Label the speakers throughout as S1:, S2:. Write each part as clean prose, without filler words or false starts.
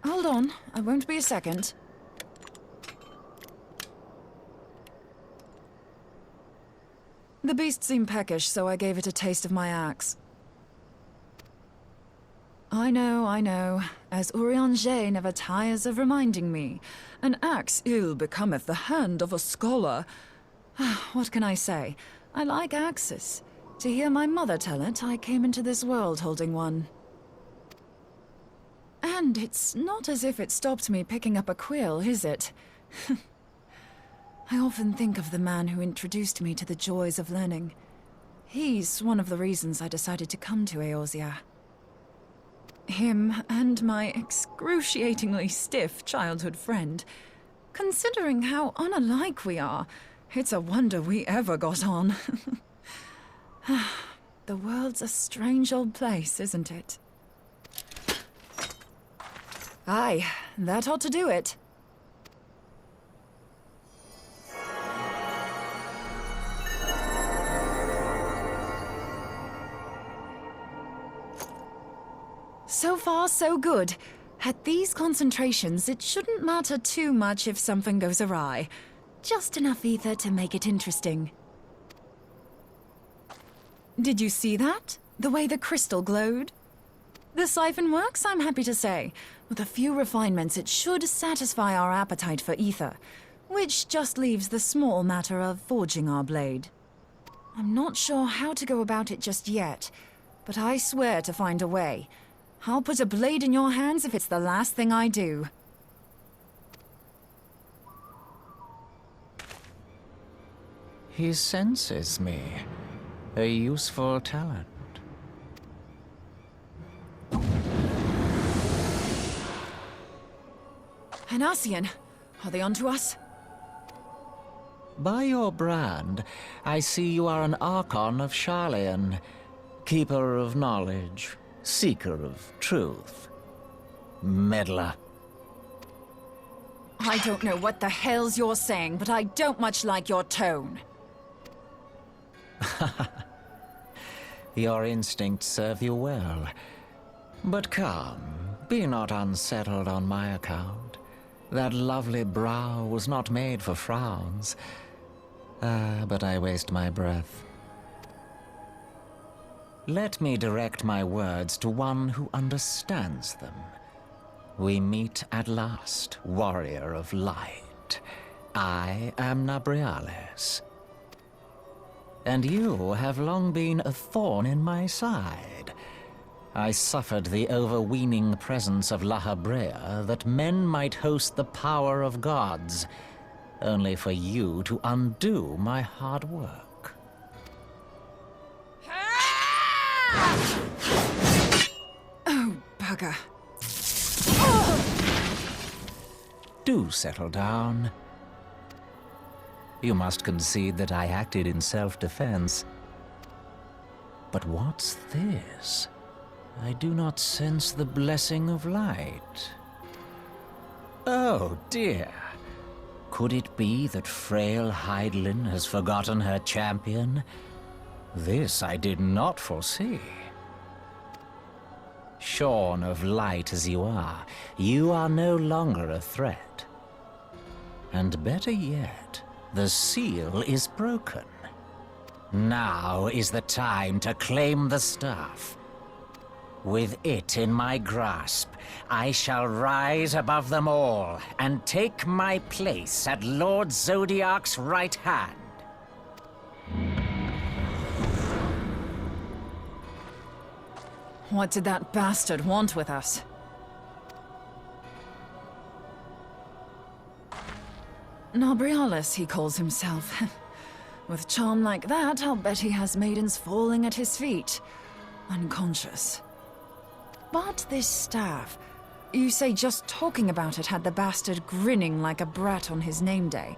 S1: Hold on, I won't be a second. The beast seemed peckish, so I gave it a taste of my axe. I know, as Urianger never tires of reminding me. An axe ill becometh the hand of a scholar. What can I say? I like axes. To hear my mother tell it, I came into this world holding one. And it's not as if it stopped me picking up a quill, is it? I often think of the man who introduced me to the joys of learning. He's one of the reasons I decided to come to Eorzea. Him and my excruciatingly stiff childhood friend. Considering how unalike we are, it's a wonder we ever got on. The world's a strange old place, isn't it? Aye, that ought to do it. So far, so good. At these concentrations, it shouldn't matter too much if something goes awry. Just enough ether to make it interesting. Did you see that? The way the crystal glowed? The siphon works, I'm happy to say. With a few refinements, it should satisfy our appetite for ether, which just leaves the small matter of forging our blade. I'm not sure how to go about it just yet, but I swear to find a way. I'll put a blade in your hands if it's the last thing I do.
S2: He senses me. A useful talent.
S1: Hanassian, are they onto us?
S2: By your brand, I see you are an Archon of Sharlayan, keeper of knowledge, seeker of truth, meddler.
S1: I don't know what the hell's you're saying, but I don't much like your tone.
S2: Your instincts serve you well. But come, be not unsettled on my account. That lovely brow was not made for frowns. But I waste my breath. Let me direct my words to one who understands them. We meet at last, warrior of light. I am Nabriales. And you have long been a thorn in my side. I suffered the overweening presence of La Habrea that men might host the power of gods, only for you to undo my hard work.
S1: Oh, bugger.
S2: Do settle down. You must concede that I acted in self-defense. But what's this? I do not sense the blessing of light. Oh, dear. Could it be that frail Hydaelyn has forgotten her champion? This I did not foresee. Shorn of light as you are no longer a threat. And better yet, the seal is broken. Now is the time to claim the staff. With it in my grasp, I shall rise above them all and take my place at Lord Zodiac's right hand.
S1: What did that bastard want with us? Nabriales, he calls himself. With charm like that, I'll bet he has maidens falling at his feet, unconscious. But this staff, you say just talking about it had the bastard grinning like a brat on his name day.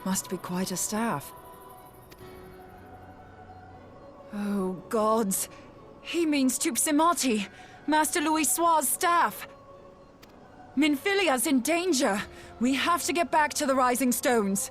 S1: Must be quite a staff. Oh, gods. He means Tupsimati, Master Louis Soir's staff. Minfilia's in danger. We have to get back to the Rising Stones.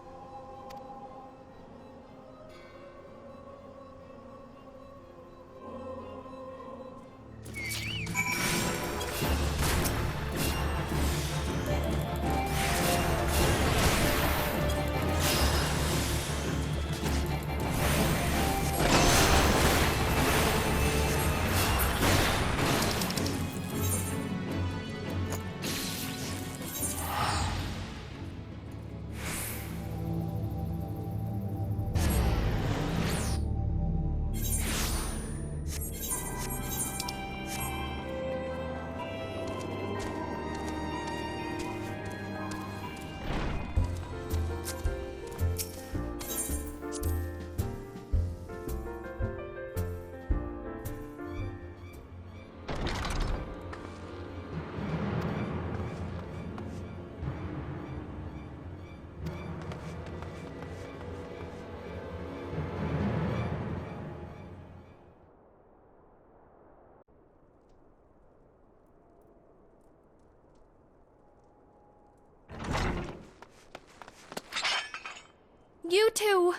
S3: You two!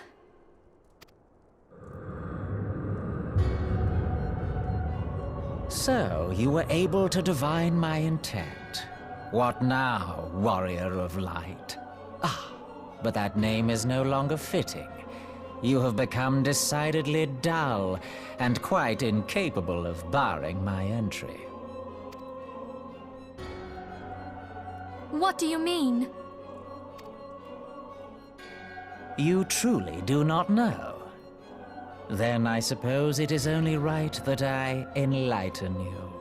S2: So, you were able to divine my intent. What now, warrior of light? Ah, but that name is no longer fitting. You have become decidedly dull, and quite incapable of barring my entry.
S3: What do you mean?
S2: You truly do not know? Then I suppose it is only right that I enlighten you.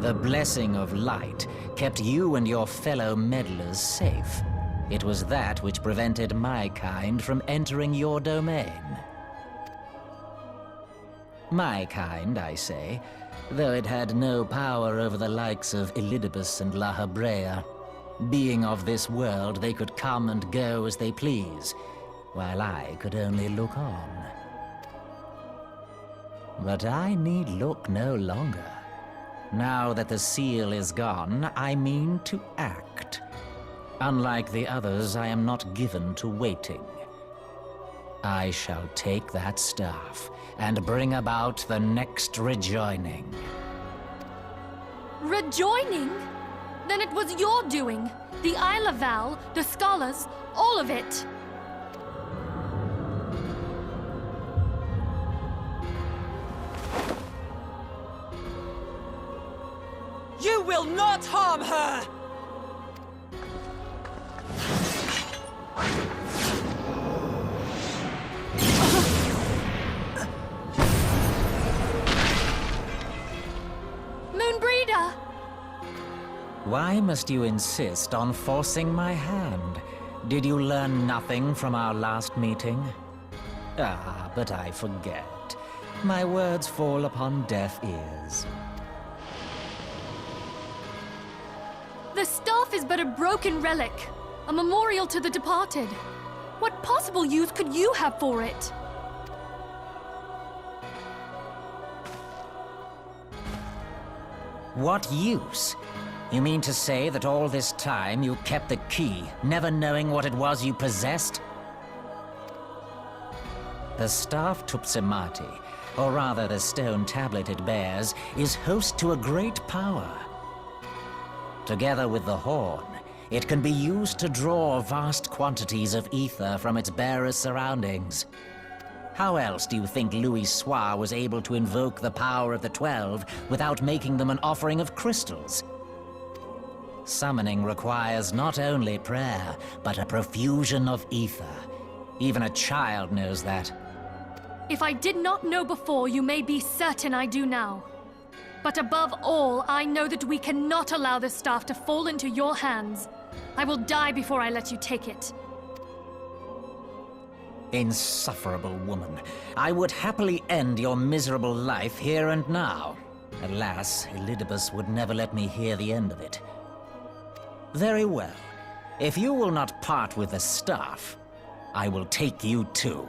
S2: The blessing of light kept you and your fellow meddlers safe. It was that which prevented my kind from entering your domain. My kind, I say, though it had no power over the likes of Elidibus and La Hebrea. Being of this world, they could come and go as they please, while I could only look on. But I need look no longer. Now that the seal is gone, I mean to act. Unlike the others, I am not given to waiting. I shall take that staff and bring about the next rejoining.
S3: Rejoining? Then it was your doing. The Isle of Val, the scholars, all of it.
S1: You will not harm her!
S3: Moonbreeder!
S2: Why must you insist on forcing my hand? Did you learn nothing from our last meeting? Ah, but I forget. My words fall upon deaf ears.
S3: The staff is but a broken relic, a memorial to the departed. What possible use could you have for it?
S2: What use? You mean to say that all this time you kept the key, never knowing what it was you possessed? The staff Tupsimati, or rather the stone tablet it bears, is host to a great power. Together with the horn, it can be used to draw vast quantities of ether from its bearer's surroundings. How else do you think Louis Soir was able to invoke the power of the 12 without making them an offering of crystals? Summoning requires not only prayer, but a profusion of ether. Even a child knows that.
S3: If I did not know before, you may be certain I do now. But above all, I know that we cannot allow this staff to fall into your hands. I will die before I let you take it.
S2: Insufferable woman. I would happily end your miserable life here and now. Alas, Elidibus would never let me hear the end of it. Very well. If you will not part with the staff, I will take you too.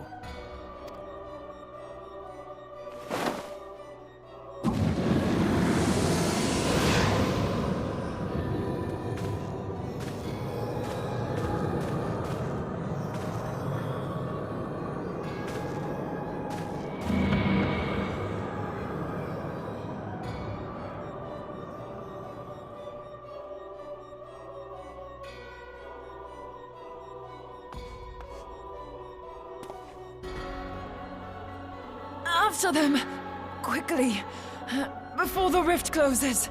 S1: After them! Quickly! Before the rift closes!